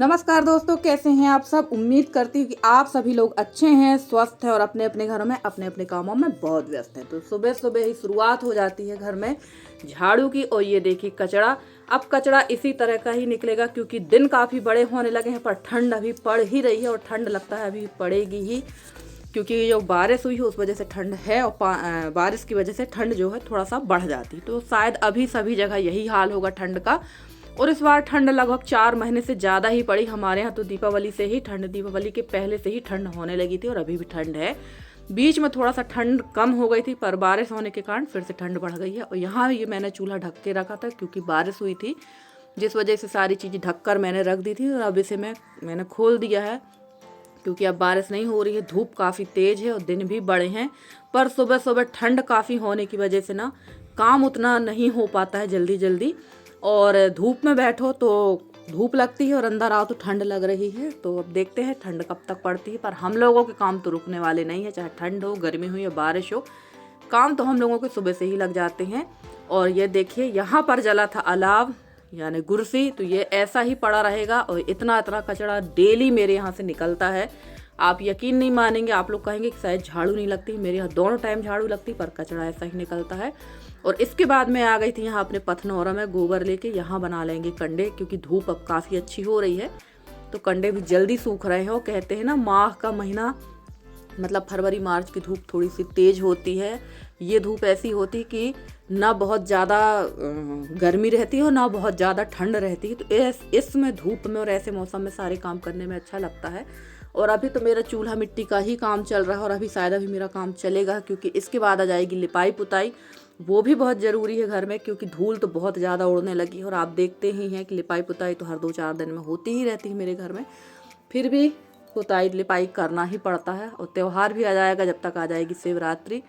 नमस्कार दोस्तों, कैसे हैं आप सब। उम्मीद करती हूँ कि आप सभी लोग अच्छे हैं, स्वस्थ हैं और अपने अपने घरों में अपने अपने कामों में बहुत व्यस्त हैं। तो सुबह सुबह ही शुरुआत हो जाती है घर में झाड़ू की। और ये देखिए कचरा, अब कचरा इसी तरह का ही निकलेगा क्योंकि दिन काफ़ी बड़े होने लगे हैं, पर ठंड अभी पड़ ही रही है और ठंड लगता है अभी पड़ेगी ही, क्योंकि जो बारिश हुई है उस वजह से ठंड है और बारिश की वजह से ठंड जो है थोड़ा सा बढ़ जाती। तो शायद अभी सभी जगह यही हाल होगा ठंड का। और इस बार ठंड लगभग 4 महीने से ज़्यादा ही पड़ी। हमारे यहाँ तो दीपावली से ही ठंड, दीपावली के पहले से ही ठंड होने लगी थी और अभी भी ठंड है। बीच में थोड़ा सा ठंड कम हो गई थी, पर बारिश होने के कारण फिर से ठंड बढ़ गई है। और यहाँ ये मैंने चूल्हा ढक के रखा था क्योंकि बारिश हुई थी, जिस वजह से सारी चीज़ें ढक कर मैंने रख दी थी। और अब इसे मैंने खोल दिया है क्योंकि अब बारिश नहीं हो रही है, धूप काफ़ी तेज़ है और दिन भी बड़े हैं। पर सुबह सुबह ठंड काफ़ी होने की वजह से ना काम उतना नहीं हो पाता है जल्दी जल्दी। और धूप में बैठो तो धूप लगती है और अंदर आओ तो ठंड लग रही है। तो अब देखते हैं ठंड कब तक पड़ती है। पर हम लोगों के काम तो रुकने वाले नहीं है, चाहे ठंड हो, गर्मी हो या बारिश हो, काम तो हम लोगों के सुबह से ही लग जाते हैं। और ये देखिए यहाँ पर जला था अलाव यानी गुरसी, तो ये ऐसा ही पड़ा रहेगा। और इतना इतना कचरा डेली मेरे यहाँ से निकलता है, आप यकीन नहीं मानेंगे। आप लोग कहेंगे कि शायद झाड़ू नहीं लगती, मेरे यहाँ दोनों टाइम झाड़ू लगती, पर कचरा ऐसा ही निकलता है। और इसके बाद मैं आ गई थी यहाँ अपने पथनौरा में गोबर लेके। यहाँ बना लेंगे कंडे, क्योंकि धूप अब काफ़ी अच्छी हो रही है तो कंडे भी जल्दी सूख रहे हैं। और कहते हैं ना, माह का महीना मतलब फरवरी मार्च की धूप थोड़ी सी तेज़ होती है। ये धूप ऐसी होती कि ना बहुत ज़्यादा गर्मी रहती है और ना बहुत ज़्यादा ठंड रहती है। तो इसमें धूप में और ऐसे मौसम में सारे काम करने में अच्छा लगता है। और अभी तो मेरा चूल्हा मिट्टी का ही काम चल रहा है और अभी शायद अभी मेरा काम चलेगा, क्योंकि इसके बाद आ जाएगी लिपाई पुताई। वो भी बहुत ज़रूरी है घर में, क्योंकि धूल तो बहुत ज़्यादा उड़ने लगी है। और आप देखते ही हैं कि लिपाई पुताई तो हर 2-4 दिन में होती ही रहती है मेरे घर में। फिर भी पुताई लिपाई करना ही पड़ता है। और त्यौहार भी आ जाएगा, जब तक आ जाएगी शिवरात्रि।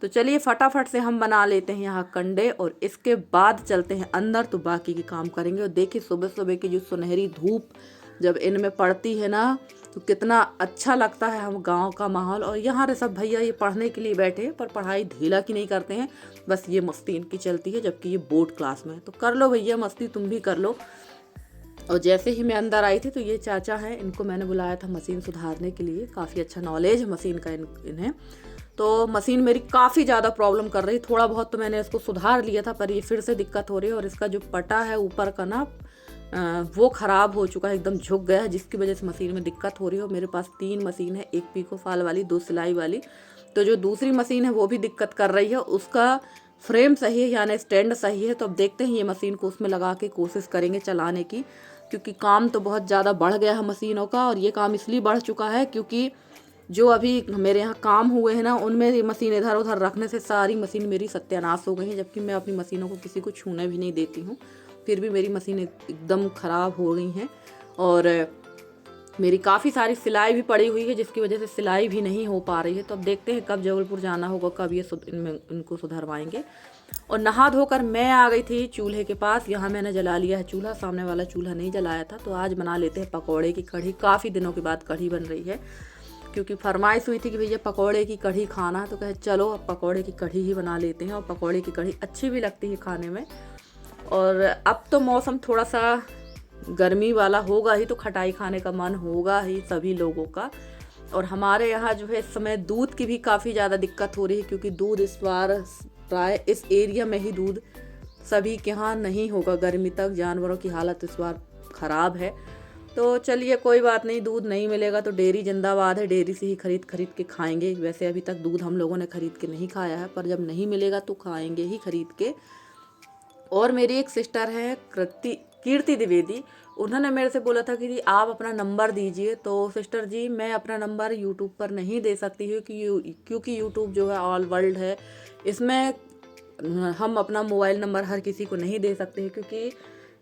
तो चलिए फटाफट से हम बना लेते हैं यहाँ कंडे और इसके बाद चलते हैं अंदर, तो बाकी के काम करेंगे। और देखिए सुबह सुबह की जो सुनहरी धूप जब इनमें पड़ती है ना, तो कितना अच्छा लगता है हम गांव का माहौल। और यहाँ रे सब भैया ये पढ़ने के लिए बैठे हैं, पर पढ़ाई ढीला की नहीं करते हैं, बस ये मस्ती इनकी चलती है, जबकि ये बोर्ड क्लास में है। तो कर लो भैया मस्ती, तुम भी कर लो। और जैसे ही मैं अंदर आई थी तो ये चाचा हैं, इनको मैंने बुलाया था मशीन सुधारने के लिए। काफ़ी अच्छा नॉलेज है मशीन का इन्हें। तो मशीन मेरी काफ़ी ज़्यादा प्रॉब्लम कर रही, थोड़ा बहुत तो मैंने इसको सुधार लिया था, पर ये फिर से दिक्कत हो रही है। और इसका जो पटा है ऊपर का ना, वो ख़राब हो चुका है, एकदम झुक गया है, जिसकी वजह से मशीन में दिक्कत हो रही है। और मेरे पास 3 मशीन है, एक पीको फाल वाली, 2 सिलाई वाली। तो जो दूसरी मशीन है वो भी दिक्कत कर रही है, उसका फ्रेम सही है यानी स्टैंड सही है। तो अब देखते हैं ये मशीन को उसमें लगा के कोशिश करेंगे चलाने की, क्योंकि काम तो बहुत ज़्यादा बढ़ गया है मशीनों का। और ये काम इसलिए बढ़ चुका है क्योंकि जो अभी मेरे यहाँ काम हुए हैं ना, उनमें ये मशीन इधर उधर रखने से सारी मशीन मेरी सत्यानाश हो गई है। जबकि मैं अपनी मशीनों को किसी को छूने भी नहीं देती हूँ, फिर भी मेरी मशीन एकदम ख़राब हो गई हैं। और मेरी काफ़ी सारी सिलाई भी पड़ी हुई है, जिसकी वजह से सिलाई भी नहीं हो पा रही है। तो अब देखते हैं कब जबलपुर जाना होगा, कब ये इनको सुधरवाएंगे। और नहा धोकर मैं आ गई थी चूल्हे के पास। यहाँ मैंने जला लिया है चूल्हा, सामने वाला चूल्हा नहीं जलाया था। तो आज बना लेते हैं पकौड़े की कढ़ी। काफ़ी दिनों के बाद कढ़ी बन रही है, क्योंकि फरमाइश हुई थी कि भैया पकौड़े की कढ़ी खाना है। तो कहे चलो अब पकौड़े की कढ़ी ही बना लेते हैं। और पकौड़े की कढ़ी अच्छी भी लगती है खाने में। और अब तो मौसम थोड़ा सा गर्मी वाला होगा ही, तो खटाई खाने का मन होगा ही सभी लोगों का। और हमारे यहाँ जो है इस समय दूध की भी काफ़ी ज़्यादा दिक्कत हो रही है, क्योंकि दूध इस बार प्राय इस एरिया में ही दूध सभी के यहाँ नहीं होगा गर्मी तक। जानवरों की हालत इस बार ख़राब है। तो चलिए कोई बात नहीं, दूध नहीं मिलेगा तो डेयरी जिंदाबाद है, डेयरी से ही खरीद के खाएंगे। वैसे अभी तक दूध हम लोगों ने खरीद के नहीं खाया है, पर जब नहीं मिलेगा तो खाएंगे ही खरीद के। और मेरी एक सिस्टर है कीर्ति द्विवेदी, उन्होंने मेरे से बोला था कि आप अपना नंबर दीजिए। तो सिस्टर जी, मैं अपना नंबर यूट्यूब पर नहीं दे सकती हूँ क्योंकि यूट्यूब जो है ऑल वर्ल्ड है, इसमें हम अपना मोबाइल नंबर हर किसी को नहीं दे सकते हैं, क्योंकि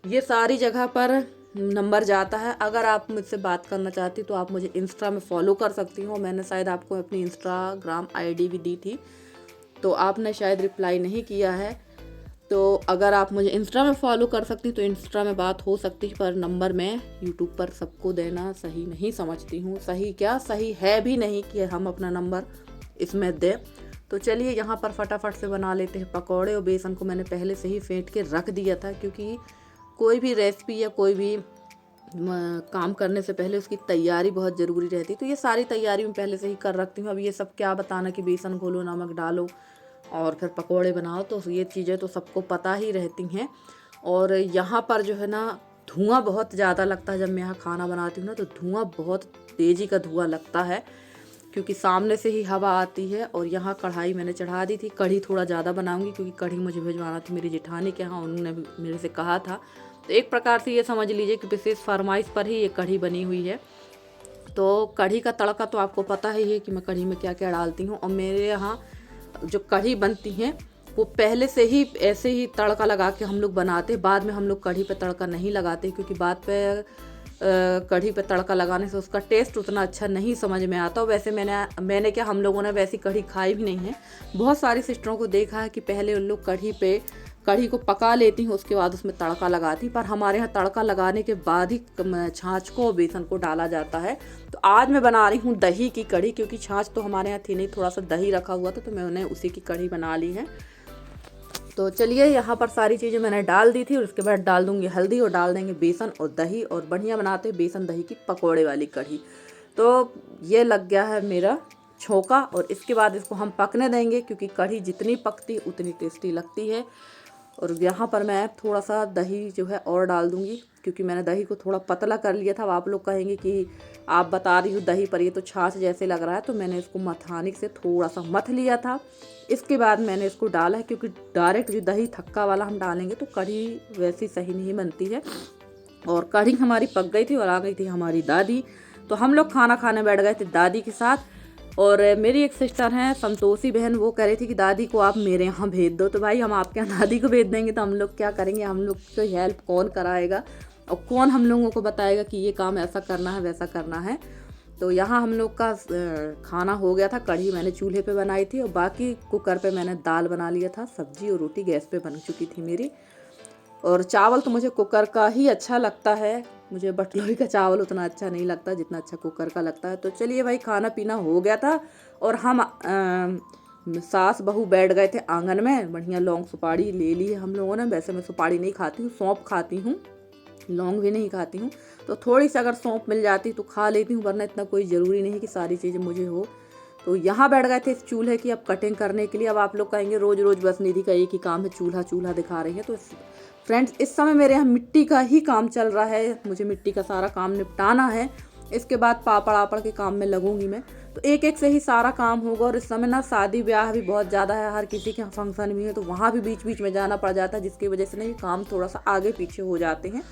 ये सारी जगह पर नंबर जाता है। अगर आप मुझसे बात करना चाहती तो आप मुझे इंस्टा में फॉलो कर सकती हो। मैंने शायद आपको अपनी इंस्टाग्राम आईडी भी दी थी, तो आपने शायद रिप्लाई नहीं किया है। तो अगर आप मुझे इंस्टा में फॉलो कर सकती तो इंस्टा में बात हो सकती, पर नंबर मैं यूट्यूब पर सबको देना सही नहीं समझती हूँ। सही क्या, सही है भी नहीं कि हम अपना नंबर इसमें दें। तो चलिए यहाँ पर फटाफट से बना लेते हैं पकौड़े। और बेसन को मैंने पहले से ही फेंट के रख दिया था, क्योंकि कोई भी रेसिपी या कोई भी काम करने से पहले उसकी तैयारी बहुत ज़रूरी रहती है। तो ये सारी तैयारी मैं पहले से ही कर रखती हूँ। अब ये सब क्या बताना कि बेसन घोलो, नमक डालो और फिर पकोड़े बनाओ, तो ये चीज़ें तो सबको पता ही रहती हैं। और यहाँ पर जो है ना धुआं बहुत ज़्यादा लगता है। जब मैं यहाँ खाना बनाती हूँ ना तो धुआं बहुत तेज़ी का धुआं लगता है, क्योंकि सामने से ही हवा आती है। और यहाँ कढ़ाई मैंने चढ़ा दी थी। कढ़ी थोड़ा ज़्यादा बनाऊंगी क्योंकि कढ़ी मुझे भिजवाना थी मेरी जेठानी के यहाँ, उन्होंने भी मेरे से कहा था। तो एक प्रकार से ये समझ लीजिए कि विशेष फरमाइश पर ही ये कढ़ी बनी हुई है। तो कढ़ी का तड़का तो आपको पता ही है कि मैं कढ़ी में क्या क्या डालती हूँ। और मेरे यहाँ जो कढ़ी बनती हैं वो पहले से ही ऐसे ही तड़का लगा के हम लोग बनाते हैं। बाद में हम लोग कढ़ी पे तड़का नहीं लगाते, क्योंकि बाद पे कढ़ी पे तड़का लगाने से उसका टेस्ट उतना अच्छा नहीं समझ में आता। और वैसे मैंने क्या, हम लोगों ने वैसी कढ़ी खाई भी नहीं है। बहुत सारी सिस्टरों को देखा है कि पहले उन लोग कढ़ी को पका लेती हैं, उसके बाद उसमें तड़का लगाती। पर हमारे यहाँ तड़का लगाने के बाद ही छाछ को और बेसन को डाला जाता है। तो आज मैं बना रही हूँ दही की कढ़ी, क्योंकि छाछ तो हमारे यहाँ थी नहीं, थोड़ा सा दही रखा हुआ था, तो मैंने उसी की कढ़ी बना ली है। तो चलिए, यहाँ पर सारी चीज़ें मैंने डाल दी थी और उसके बाद डाल दूँगी हल्दी और डाल देंगे बेसन और दही, और बढ़िया बनाते हैं बेसन दही की पकोड़े वाली कढ़ी। तो ये लग गया है मेरा छोंका, और इसके बाद इसको हम पकने देंगे, क्योंकि कढ़ी जितनी पकती उतनी टेस्टी लगती है। और यहाँ पर मैं थोड़ा सा दही जो है और डाल दूँगी, क्योंकि मैंने दही को थोड़ा पतला कर लिया था। अब आप लोग कहेंगे कि आप बता रही हो दही पर, ये तो छाछ जैसे लग रहा है। तो मैंने इसको मथानी से थोड़ा सा मथ लिया था, इसके बाद मैंने इसको डाला है, क्योंकि डायरेक्ट जो दही थक्का वाला हम डालेंगे तो कढ़ी वैसी सही नहीं बनती है। और कढ़ी हमारी पक गई थी और आ गई थी हमारी दादी। तो हम लोग खाना खाने बैठ गए थे दादी के साथ। और मेरी एक सिस्टर हैं संतोषी बहन, वो कह रही थी कि दादी को आप मेरे यहाँ भेज दो। तो भाई हम आपके यहाँ दादी को भेज देंगे तो हम लोग क्या करेंगे, हम लोग को हेल्प कौन कराएगा और कौन हम लोगों को बताएगा कि ये काम ऐसा करना है वैसा करना है। तो यहाँ हम लोग का खाना हो गया था। कढ़ी मैंने चूल्हे पे बनाई थी और बाकी कुकर पे मैंने दाल बना लिया था। सब्जी और रोटी गैस पे बन चुकी थी मेरी। और चावल तो मुझे कुकर का ही अच्छा लगता है, मुझे बटलोई का चावल उतना अच्छा नहीं लगता जितना अच्छा कुकर का लगता है। तो चलिए भाई, खाना पीना हो गया था और हम सास बहू बैठ गए थे आंगन में। बढ़िया लौंग सुपारी ले ली है हम लोगों ने। वैसे मैं सुपारी नहीं खाती हूँ, सौंफ खाती हूँ, लौंग भी नहीं खाती हूँ। तो थोड़ी सी अगर सौंफ मिल जाती तो खा लेती हूँ, वरना इतना कोई ज़रूरी नहीं कि सारी चीज़ें मुझे हो। तो यहाँ बैठ गए थे इस चूल्हे की अब कटिंग करने के लिए। अब आप लोग कहेंगे रोज़ रोज़ बस निधि का एक ही काम है, चूल्हा चूल्हा दिखा रही है। तो फ्रेंड्स, इस समय मेरे यहाँ मिट्टी का ही काम चल रहा है, मुझे मिट्टी का सारा काम निपटाना है। इसके बाद पापड़ आपड़ के काम में लगूंगी मैं। तो एक एक से ही सारा काम होगा। और इस समय ना शादी ब्याह भी बहुत ज़्यादा है, हर किसी के फंक्शन भी है, तो वहाँ भी बीच बीच में जाना पड़ जाता है, जिसकी वजह से ना ये काम थोड़ा सा आगे पीछे हो जाते हैं।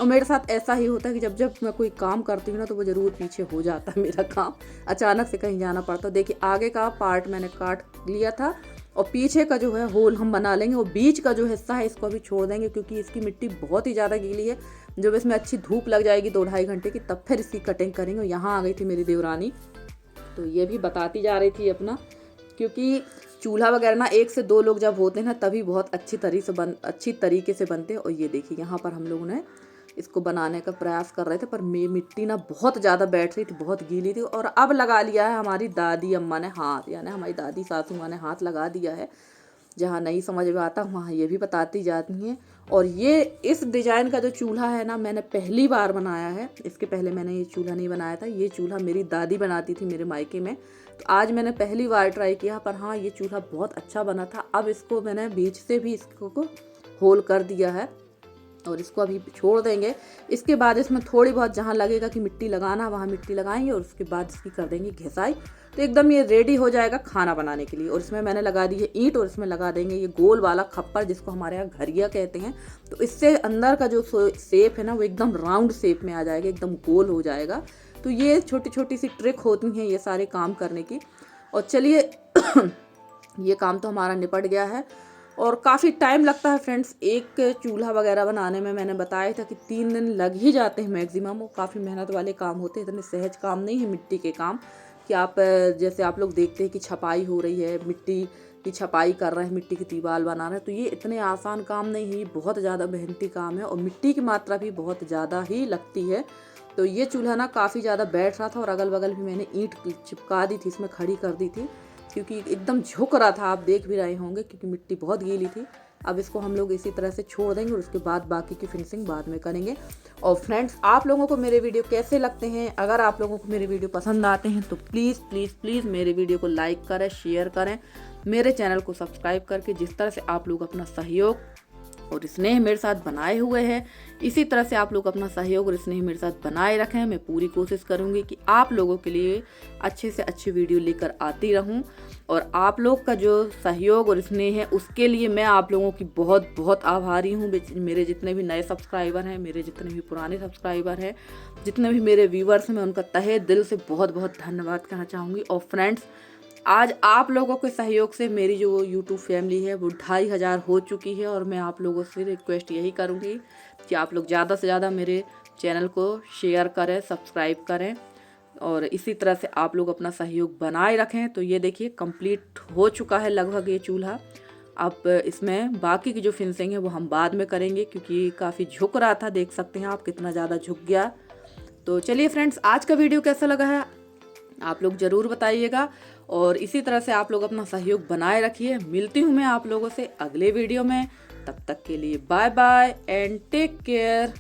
और मेरे साथ ऐसा ही होता है कि जब जब मैं कोई काम करती हूँ ना तो वो ज़रूर पीछे हो जाता है मेरा काम, अचानक से कहीं जाना पड़ता है। देखिए, आगे का पार्ट मैंने काट लिया था और पीछे का जो है होल हम बना लेंगे, और बीच का जो हिस्सा है इसको अभी छोड़ देंगे, क्योंकि इसकी मिट्टी बहुत ही ज़्यादा गीली है। जब इसमें अच्छी धूप लग जाएगी 2-2.5 घंटे की, तब फिर इसकी कटिंग करेंगे। और यहाँ आ गई थी मेरी देवरानी, तो ये भी बताती जा रही थी अपना, क्योंकि चूल्हा वगैरह ना 1 से 2 लोग जब होते हैं ना तभी बहुत अच्छी तरीके से बनते हैं। और ये देखिए, यहाँ पर हम लोगों ने इसको बनाने का प्रयास कर रहे थे, पर मिट्टी ना बहुत ज़्यादा बैठ रही थी, बहुत गीली थी। और अब लगा लिया है हमारी दादी अम्मा ने हाथ, यानी हमारी दादी सासू माँ ने हाथ लगा दिया है। जहाँ नहीं समझ में आता वहाँ ये भी बताती जाती हैं। और ये इस डिज़ाइन का जो चूल्हा है ना, मैंने पहली बार बनाया है। इसके पहले मैंने ये चूल्हा नहीं बनाया था। ये चूल्हा मेरी दादी बनाती थी मेरे मायके में, तो आज मैंने पहली बार ट्राई किया। पर हाँ, ये चूल्हा बहुत अच्छा बना था। अब इसको मैंने बीच से भी इसको होल कर दिया है और इसको अभी छोड़ देंगे। इसके बाद इसमें थोड़ी बहुत जहाँ लगेगा कि मिट्टी लगाना वहाँ मिट्टी लगाएंगे, और उसके बाद इसकी कर देंगे घिसाई। तो एकदम ये रेडी हो जाएगा खाना बनाने के लिए। और इसमें मैंने लगा दी है ईंट, और इसमें लगा देंगे ये गोल वाला खप्पर, जिसको हमारे यहाँ घरिया कहते हैं। तो इससे अंदर का जो शेप है ना वो एकदम राउंड शेप में आ जाएगा, एकदम गोल हो जाएगा। तो ये छोटी छोटी सी ट्रिक होती हैं ये सारे काम करने की। और चलिए ये काम तो हमारा निपट गया है। और काफ़ी टाइम लगता है फ्रेंड्स एक चूल्हा वगैरह बनाने में। मैंने बताया था कि 3 दिन लग ही जाते हैं मैक्सिमम। वो काफ़ी मेहनत वाले काम होते हैं, इतने सहज काम नहीं है मिट्टी के काम कि आप जैसे आप लोग देखते हैं कि छपाई हो रही है, मिट्टी की छपाई कर रहे हैं, मिट्टी की दीवार बना रहे हैं। तो ये इतने आसान काम नहीं है, ये बहुत ज़्यादा मेहनती काम है और मिट्टी की मात्रा भी बहुत ज़्यादा ही लगती है। तो ये चूल्हा ना काफ़ी ज़्यादा बैठ रहा था, और अगल बगल भी मैंने ईंट चिपका दी थी, इसमें खड़ी कर दी थी, क्योंकि एकदम झुक रहा था। आप देख भी रहे होंगे क्योंकि मिट्टी बहुत गीली थी। अब इसको हम लोग इसी तरह से छोड़ देंगे और उसके बाद बाकी की फिनिशिंग बाद में करेंगे। और फ्रेंड्स, आप लोगों को मेरे वीडियो कैसे लगते हैं? अगर आप लोगों को मेरे वीडियो पसंद आते हैं तो प्लीज़ प्लीज़ प्लीज़ मेरे वीडियो को लाइक करें, शेयर करें, मेरे चैनल को सब्सक्राइब करके। जिस तरह से आप लोग अपना सहयोग और स्नेह मेरे साथ बनाए हुए हैं, इसी तरह से आप लोग अपना सहयोग और स्नेह मेरे साथ बनाए रखें। मैं पूरी कोशिश करूंगी कि आप लोगों के लिए अच्छे से अच्छी वीडियो लेकर आती रहूं। और आप लोग का जो सहयोग और स्नेह है उसके लिए मैं आप लोगों की बहुत बहुत आभारी हूं। मेरे जितने भी नए सब्सक्राइबर हैं, मेरे जितने भी पुराने सब्सक्राइबर हैं, जितने भी मेरे व्यूवर्स हैं, मैं उनका तहे दिल से बहुत बहुत धन्यवाद कहना चाहूँगी। और फ्रेंड्स, आज आप लोगों के सहयोग से मेरी जो यूट्यूब फैमिली है वो 2500 हो चुकी है। और मैं आप लोगों से रिक्वेस्ट यही करूँगी कि आप लोग ज़्यादा से ज़्यादा मेरे चैनल को शेयर करें, सब्सक्राइब करें और इसी तरह से आप लोग अपना सहयोग बनाए रखें। तो ये देखिए कंप्लीट हो चुका है लगभग ये चूल्हा। अब इसमें बाकी की जो फिनिशिंग है वो हम बाद में करेंगे, क्योंकि काफ़ी झुक रहा था, देख सकते हैं आप कितना ज़्यादा झुक गया। तो चलिए फ्रेंड्स, आज का वीडियो कैसा लगा है आप लोग ज़रूर बताइएगा। और इसी तरह से आप लोग अपना सहयोग बनाए रखिए। मिलती हूँ मैं आप लोगों से अगले वीडियो में। तब तक के लिए bye bye and take care.